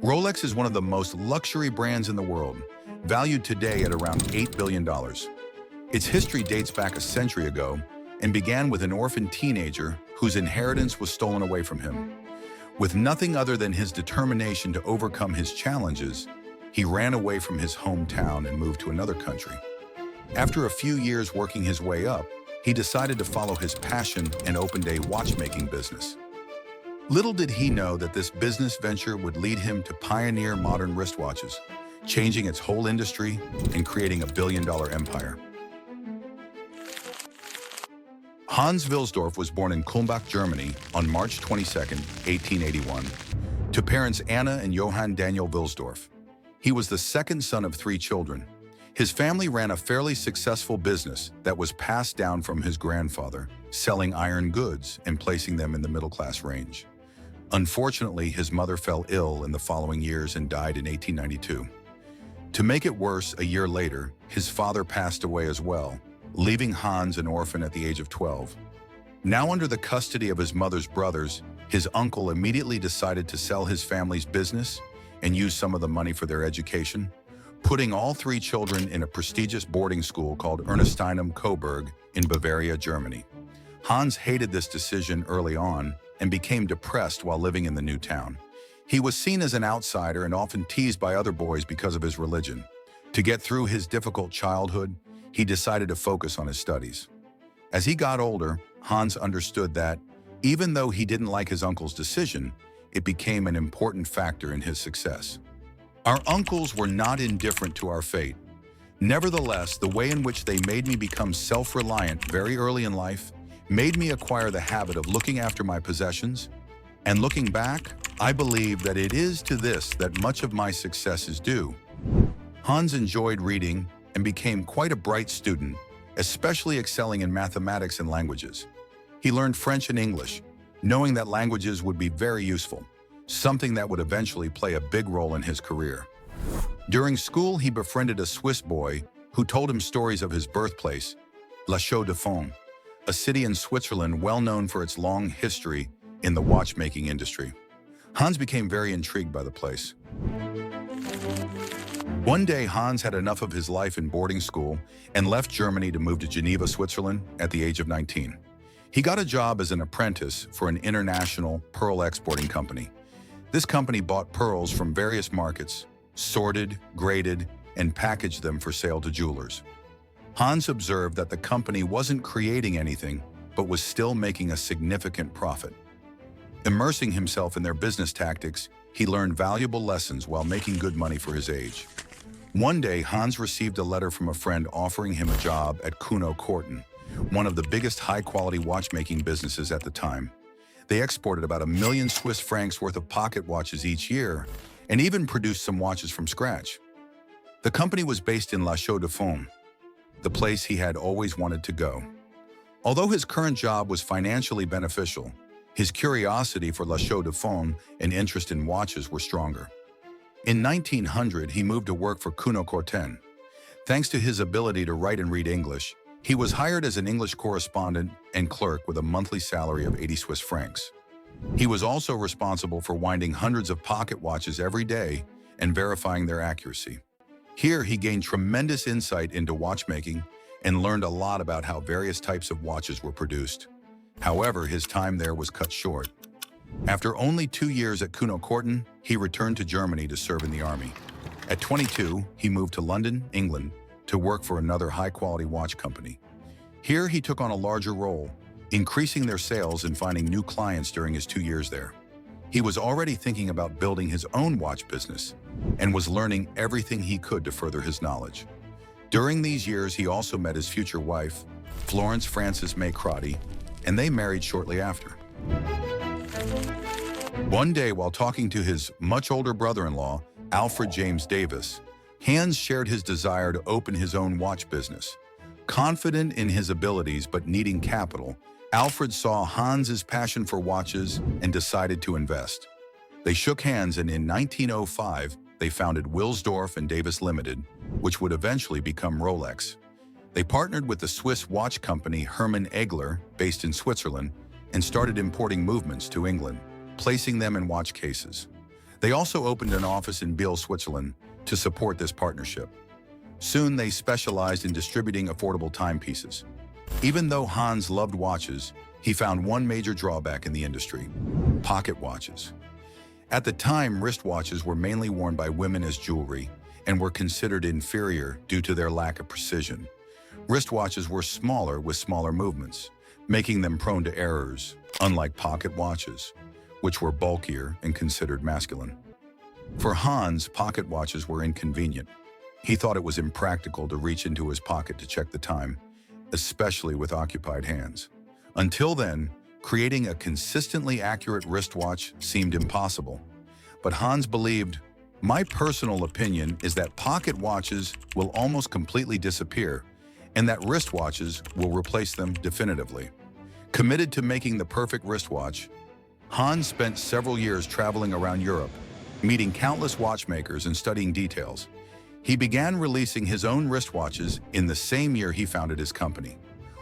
Rolex is one of the most luxury brands in the world, valued today at around $8 billion. Its history dates back a century ago and began with an orphan teenager whose inheritance was stolen away from him. With nothing other than his determination to overcome his challenges, he ran away from his hometown and moved to another country. After a few years working his way up, he decided to follow his passion and opened a watchmaking business. Little did he know that this business venture would lead him to pioneer modern wristwatches, changing its whole industry and creating a billion-dollar empire. Hans Wilsdorf was born in Kulmbach, Germany on March 22, 1881, to parents Anna and Johann Daniel Wilsdorf. He was the second son of 3 children. His family ran a fairly successful business that was passed down from his grandfather, selling iron goods and placing them in the middle-class range. Unfortunately, his mother fell ill in the following years and died in 1892. To make it worse, a year later, his father passed away as well, leaving Hans an orphan at the age of 12. Now under the custody of his mother's brothers, his uncle immediately decided to sell his family's business and use some of the money for their education, putting all 3 children in a prestigious boarding school called Ernestinem Coburg in Bavaria, Germany. Hans hated this decision early on and became depressed while living in the new town. He was seen as an outsider and often teased by other boys because of his religion. To get through his difficult childhood, he decided to focus on his studies. As he got older, Hans understood that, even though he didn't like his uncle's decision, it became an important factor in his success. Our uncles were not indifferent to our fate. Nevertheless, the way in which they made me become self-reliant very early in life made me acquire the habit of looking after my possessions. And looking back, I believe that it is to this that much of my success is due. Hans enjoyed reading and became quite a bright student, especially excelling in mathematics and languages. He learned French and English, knowing that languages would be very useful, something that would eventually play a big role in his career. During school, he befriended a Swiss boy who told him stories of his birthplace, La Chaux-de-Fonds, a city in Switzerland well known for its long history in the watchmaking industry. Hans became very intrigued by the place. One day, Hans had enough of his life in boarding school and left Germany to move to Geneva, Switzerland at the age of 19. He got a job as an apprentice for an international pearl exporting company. This company bought pearls from various markets, sorted, graded, and packaged them for sale to jewelers. Hans observed that the company wasn't creating anything, but was still making a significant profit. Immersing himself in their business tactics, he learned valuable lessons while making good money for his age. One day, Hans received a letter from a friend offering him a job at Kuno Korten, one of the biggest high-quality watchmaking businesses at the time. They exported about £1 million Swiss francs worth of pocket watches each year and even produced some watches from scratch. The company was based in La Chaux-de-Fonds, the place he had always wanted to go. Although his current job was financially beneficial, his curiosity for La Chaux-de-Fonds and interest in watches were stronger. In 1900, he moved to work for Kuno Korten. Thanks to his ability to write and read English, he was hired as an English correspondent and clerk with a monthly salary of 80 Swiss francs. He was also responsible for winding hundreds of pocket watches every day and verifying their accuracy. Here, he gained tremendous insight into watchmaking and learned a lot about how various types of watches were produced. However, his time there was cut short. After only 2 years at Kuno Korten, he returned to Germany to serve in the army. At 22, he moved to London, England, to work for another high-quality watch company. Here, he took on a larger role, increasing their sales and finding new clients during his 2 years there. He was already thinking about building his own watch business and was learning everything he could to further his knowledge. During these years, he also met his future wife, Florence Frances May Crotty, and they married shortly after. One day, while talking to his much older brother-in-law, Alfred James Davis, Hans shared his desire to open his own watch business. Confident in his abilities but needing capital, Alfred saw Hans's passion for watches and decided to invest. They shook hands, and in 1905, they founded Wilsdorf and Davis Limited, which would eventually become Rolex. They partnered with the Swiss watch company Hermann Egler, based in Switzerland, and started importing movements to England, placing them in watch cases. They also opened an office in Biel, Switzerland, to support this partnership. Soon they specialized in distributing affordable timepieces. Even though Hans loved watches, he found one major drawback in the industry: pocket watches. At the time, wristwatches were mainly worn by women as jewelry and were considered inferior due to their lack of precision. Wristwatches were smaller with smaller movements, making them prone to errors, unlike pocket watches, which were bulkier and considered masculine. For Hans, pocket watches were inconvenient. He thought it was impractical to reach into his pocket to check the time, especially with occupied hands. Until then, creating a consistently accurate wristwatch seemed impossible. But Hans believed, "My personal opinion is that pocket watches will almost completely disappear, and that wristwatches will replace them definitively." Committed to making the perfect wristwatch, Hans spent several years traveling around Europe, meeting countless watchmakers and studying details. He began releasing his own wristwatches in the same year he founded his company.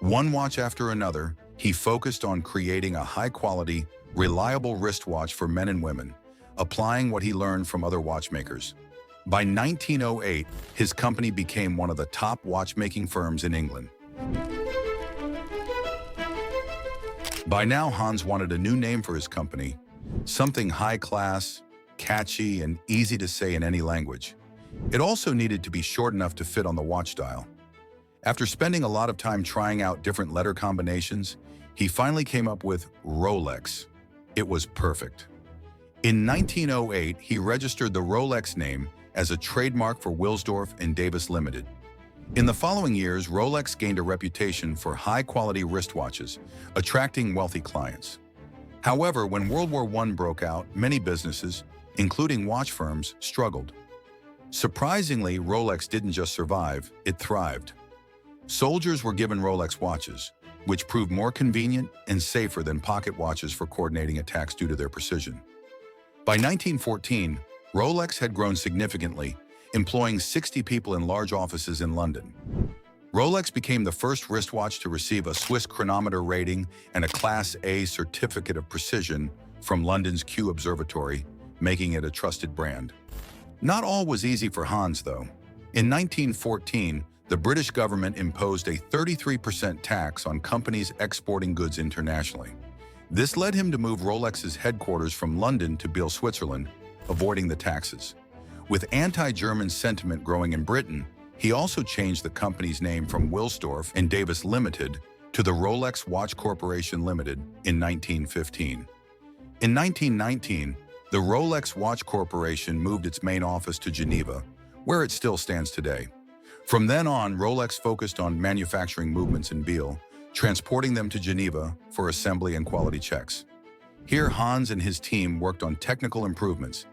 One watch after another, he focused on creating a high-quality, reliable wristwatch for men and women, applying what he learned from other watchmakers. By 1908, his company became one of the top watchmaking firms in England. By now, Hans wanted a new name for his company, something high-class, catchy, and easy to say in any language. It also needed to be short enough to fit on the watch dial. After spending a lot of time trying out different letter combinations, he finally came up with Rolex. It was perfect. In 1908, he registered the Rolex name as a trademark for Wilsdorf and Davis Limited. In the following years, Rolex gained a reputation for high-quality wristwatches, attracting wealthy clients. However, when World War I broke out, many businesses, including watch firms, struggled. Surprisingly, Rolex didn't just survive, it thrived. Soldiers were given Rolex watches, which proved more convenient and safer than pocket watches for coordinating attacks due to their precision. By 1914, Rolex had grown significantly, employing 60 people in large offices in London. Rolex became the first wristwatch to receive a Swiss chronometer rating and a Class A certificate of precision from London's Kew Observatory, making it a trusted brand. Not all was easy for Hans, though. In 1914, the British government imposed a 33% tax on companies exporting goods internationally. This led him to move Rolex's headquarters from London to Biel, Switzerland, avoiding the taxes. With anti-German sentiment growing in Britain, he also changed the company's name from Wilsdorf and Davis Limited to the Rolex Watch Corporation Limited in 1915. In 1919, the Rolex Watch Corporation moved its main office to Geneva, where it still stands today. From then on, Rolex focused on manufacturing movements in Biel, transporting them to Geneva for assembly and quality checks. Here, Hans and his team worked on technical improvements,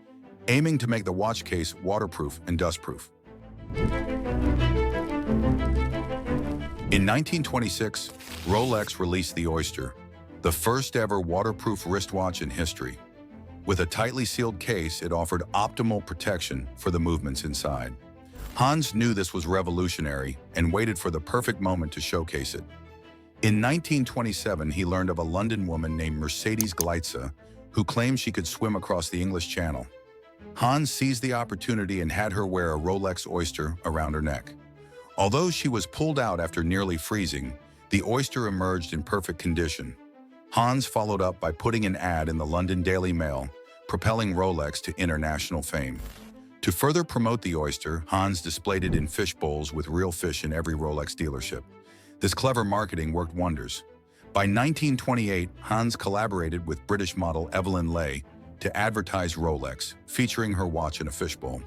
aiming to make the watch case waterproof and dustproof. In 1926, Rolex released the Oyster, the first ever waterproof wristwatch in history. With a tightly sealed case, it offered optimal protection for the movements inside. Hans knew this was revolutionary and waited for the perfect moment to showcase it. In 1927, he learned of a London woman named Mercedes Gleitze, who claimed she could swim across the English Channel. Hans seized the opportunity and had her wear a Rolex Oyster around her neck. Although she was pulled out after nearly freezing, the Oyster emerged in perfect condition. Hans followed up by putting an ad in the London Daily Mail, propelling Rolex to international fame. To further promote the Oyster, Hans displayed it in fish bowls with real fish in every Rolex dealership. This clever marketing worked wonders. By 1928, Hans collaborated with British model Evelyn Leigh to advertise Rolex, featuring her watch in a fishbowl.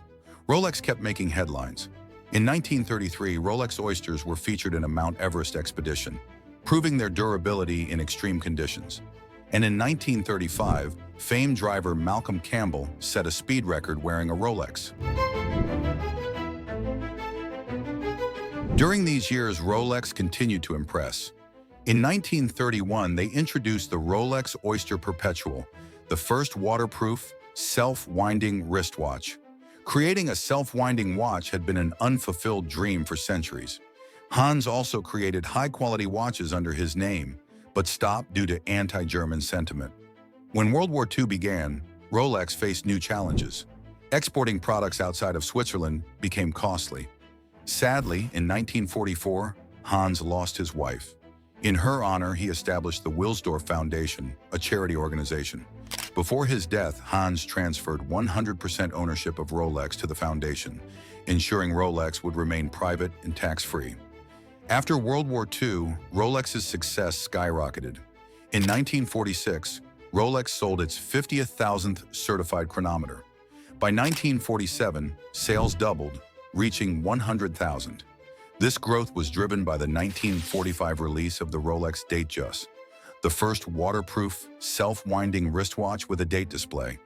Rolex kept making headlines. In 1933, Rolex Oysters were featured in a Mount Everest expedition, proving their durability in extreme conditions. And in 1935, famed driver Malcolm Campbell set a speed record wearing a Rolex. During these years, Rolex continued to impress. In 1931, they introduced the Rolex Oyster Perpetual, the first waterproof, self-winding wristwatch. Creating a self-winding watch had been an unfulfilled dream for centuries. Hans also created high-quality watches under his name, but stopped due to anti-German sentiment. When World War II began, Rolex faced new challenges. Exporting products outside of Switzerland became costly. Sadly, in 1944, Hans lost his wife. In her honor, he established the Wilsdorf Foundation, a charity organization. Before his death, Hans transferred 100% ownership of Rolex to the foundation, ensuring Rolex would remain private and tax-free. After World War II, Rolex's success skyrocketed. In 1946, Rolex sold its 50,000th certified chronometer. By 1947, sales doubled, reaching 100,000. This growth was driven by the 1945 release of the Rolex Datejust, the first waterproof, self-winding wristwatch with a date display.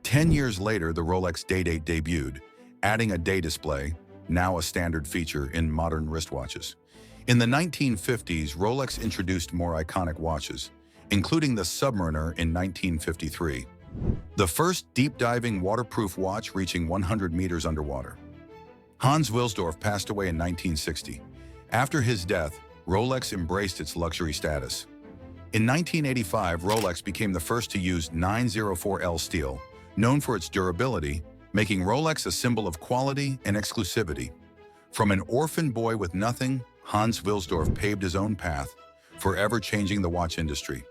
10 years later, the Rolex Day-Date debuted, adding a day display, now a standard feature in modern wristwatches. In the 1950s, Rolex introduced more iconic watches, including the Submariner in 1953, the first deep-diving waterproof watch reaching 100 meters underwater. Hans Wilsdorf passed away in 1960. After his death, Rolex embraced its luxury status. In 1985, Rolex became the first to use 904L steel, known for its durability, making Rolex a symbol of quality and exclusivity. From an orphan boy with nothing, Hans Wilsdorf paved his own path, forever changing the watch industry.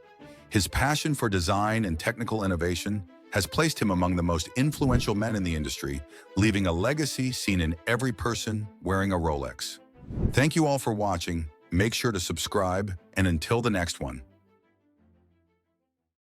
His passion for design and technical innovation has placed him among the most influential men in the industry, leaving a legacy seen in every person wearing a Rolex. Thank you all for watching. Make sure to subscribe, and until the next one.